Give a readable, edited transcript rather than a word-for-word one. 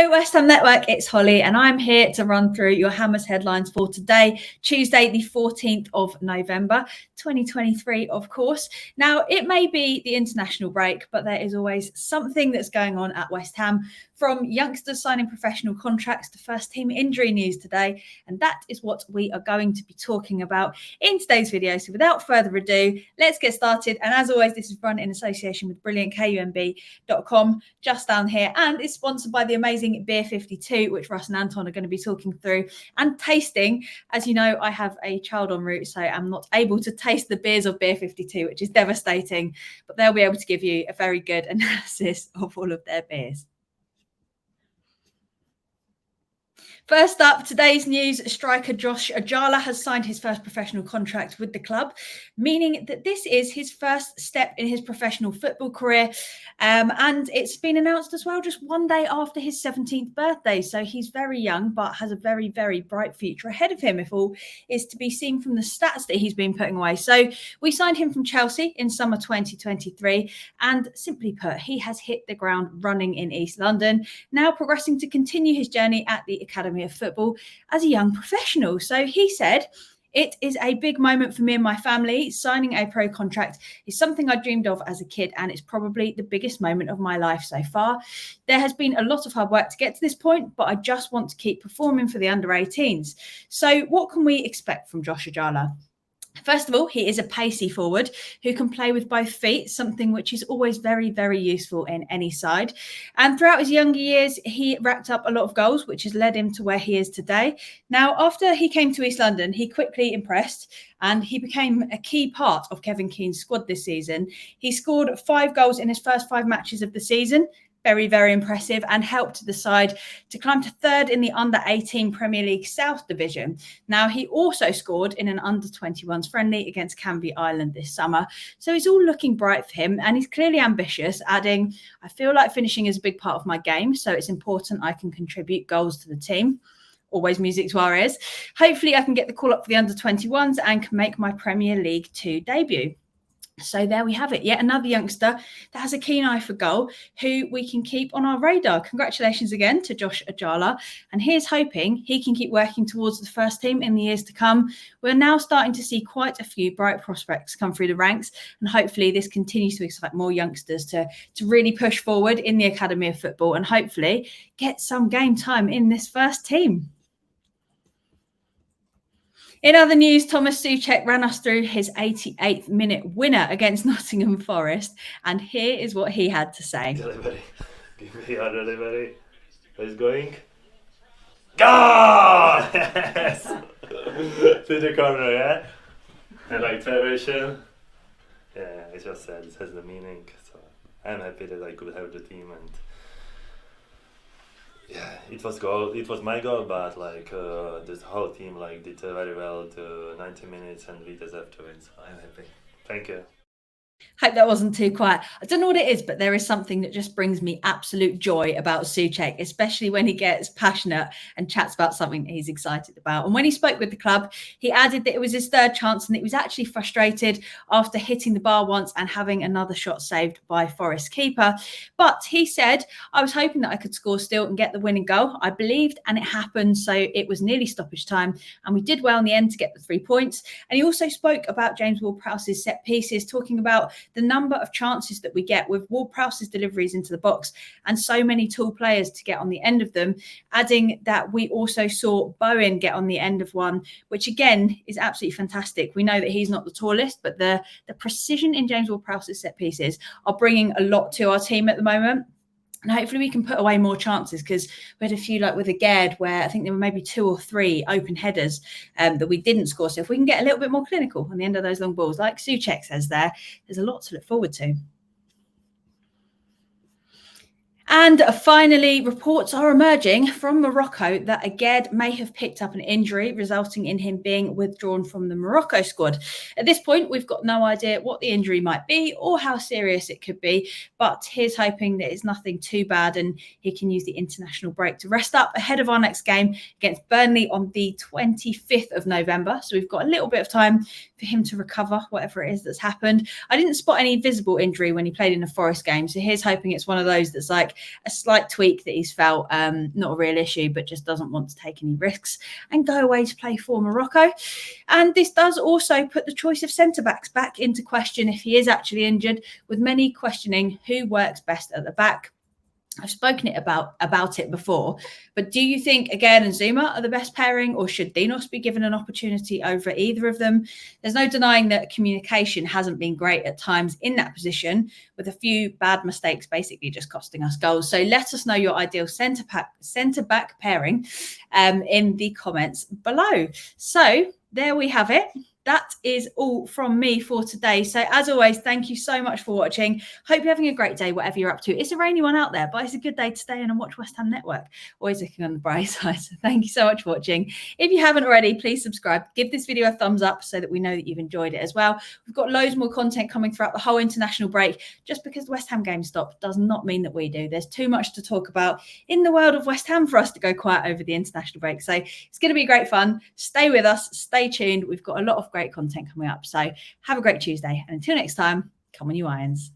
Hello, West Ham Network. It's Holly, and I'm here to run through your Hammers headlines for today, Tuesday, the 14th of November, 2023, of course. Now, it may be the international break, but there is always something that's going on at West Ham, from youngsters signing professional contracts to first team injury news today. And that is what we are going to be talking about in today's video. So without further ado, let's get started. And as always, this is run in association with brilliantkumb.com, just down here, and it's sponsored by the amazing Beer 52, which Russ and Anton are going to be talking through and tasting. As you know, I have a child en route, so I'm not able to taste the beers of Beer 52, which is devastating, but they'll be able to give you a very good analysis of all of their beers. First up, today's news, striker Josh Ajala has signed his first professional contract with the club, meaning that this is his first step in his professional football career. And it's been announced as well just one day after his 17th birthday. So he's very young, but has a very, very bright future ahead of him, if all is to be seen from the stats that he's been putting away. So we signed him from Chelsea in summer 2023. And simply put, he has hit the ground running in East London, now progressing to continue his journey at the Academy of Football as a young professional. So he said, "It is a big moment for me and my family. Signing a pro contract is something I dreamed of as a kid, and it's probably the biggest moment of my life so far. There has been a lot of hard work to get to this point, but I just want to keep performing for the under-18s. So what can we expect from Josh Ajala? First of all, he is a pacey forward who can play with both feet, something which is always very, very useful in any side. And throughout his younger years, he racked up a lot of goals, which has led him to where he is today. Now, after he came to East London, he quickly impressed and he became a key part of Kevin Keane's squad this season. He scored 5 goals in his first 5 matches of the season. Very, very impressive, and helped the side to climb to 3rd in the under-18 Premier League South Division. Now, he also scored in an under-21s friendly against Canvey Island this summer. So it's all looking bright for him, and he's clearly ambitious, adding, "I feel like finishing is a big part of my game, so it's important I can contribute goals to the team." Always music to our ears. "Hopefully I can get the call up for the under-21s and can make my Premier League 2 debut." So there we have it. Yet another youngster that has a keen eye for goal who we can keep on our radar. Congratulations again to Josh Ajala. And here's hoping he can keep working towards the first team in the years to come. We're now starting to see quite a few bright prospects come through the ranks. And hopefully this continues to excite more youngsters to really push forward in the Academy of Football and hopefully get some game time in this first team. In other news, Thomas Soucek ran us through his 88th minute winner against Nottingham Forest, and here is what he had to say. Delivery. Give me your delivery. Where's going? Goal! Yes! To the corner, yeah? I like celebration. Yeah, I just said it has the meaning, so I'm happy that I could have the team, and yeah, it was goal. It was my goal, but this whole team did very well to 90 minutes, and we deserve to win. So I'm happy. Thank you. Hope that wasn't too quiet. I don't know what it is, but there is something that just brings me absolute joy about Soucek, especially when he gets passionate and chats about something that he's excited about. And when he spoke with the club, he added that it was his 3rd chance and that he was actually frustrated after hitting the bar once and having another shot saved by Forest keeper. But he said, "I was hoping that I could score still and get the winning goal. I believed, and it happened. So it was nearly stoppage time, and we did well in the end to get the 3 points." And he also spoke about James Ward-Prowse's set pieces, talking about the number of chances that we get with Ward-Prowse's deliveries into the box and so many tall players to get on the end of them, adding that we also saw Bowen get on the end of one, which again is absolutely fantastic. We know that he's not the tallest, but the precision in James Ward-Prowse's set pieces are bringing a lot to our team at the moment. And hopefully we can put away more chances, because we had a few with Aguerd where I think there were maybe 2 or 3 open headers that we didn't score. So if we can get a little bit more clinical on the end of those long balls, like Soucek says there's a lot to look forward to. And finally, reports are emerging from Morocco that Aguerd may have picked up an injury, resulting in him being withdrawn from the Morocco squad. At this point, we've got no idea what the injury might be or how serious it could be, but here's hoping that it's nothing too bad and he can use the international break to rest up ahead of our next game against Burnley on the 25th of November. So we've got a little bit of time for him to recover whatever it is that's happened. I didn't spot any visible injury when he played in a Forest game, so here's hoping it's one of those that's like a slight tweak that he's felt, not a real issue, but just doesn't want to take any risks and go away to play for Morocco. And this does also put the choice of centre-backs back into question if he is actually injured, with many questioning who works best at the back. I've spoken about it before, but do you think Aguerd and Zuma are the best pairing, or should Dinos be given an opportunity over either of them? There's no denying that communication hasn't been great at times in that position, with a few bad mistakes basically just costing us goals. So let us know your ideal centre-back pairing in the comments below. So there we have it. That is all from me for today. So as always, thank you so much for watching. Hope you're having a great day, whatever you're up to. It's a rainy one out there, but it's a good day to stay in and watch West Ham Network. Always looking on the bright side. So thank you so much for watching. If you haven't already, please subscribe. Give this video a thumbs up so that we know that you've enjoyed it as well. We've got loads more content coming throughout the whole international break. Just because the West Ham game stopped does not mean that we do. There's too much to talk about in the world of West Ham for us to go quiet over the international break. So it's going to be great fun. Stay with us. Stay tuned. We've got a lot of great content coming up. So have a great Tuesday. And until next time, come on you Irons.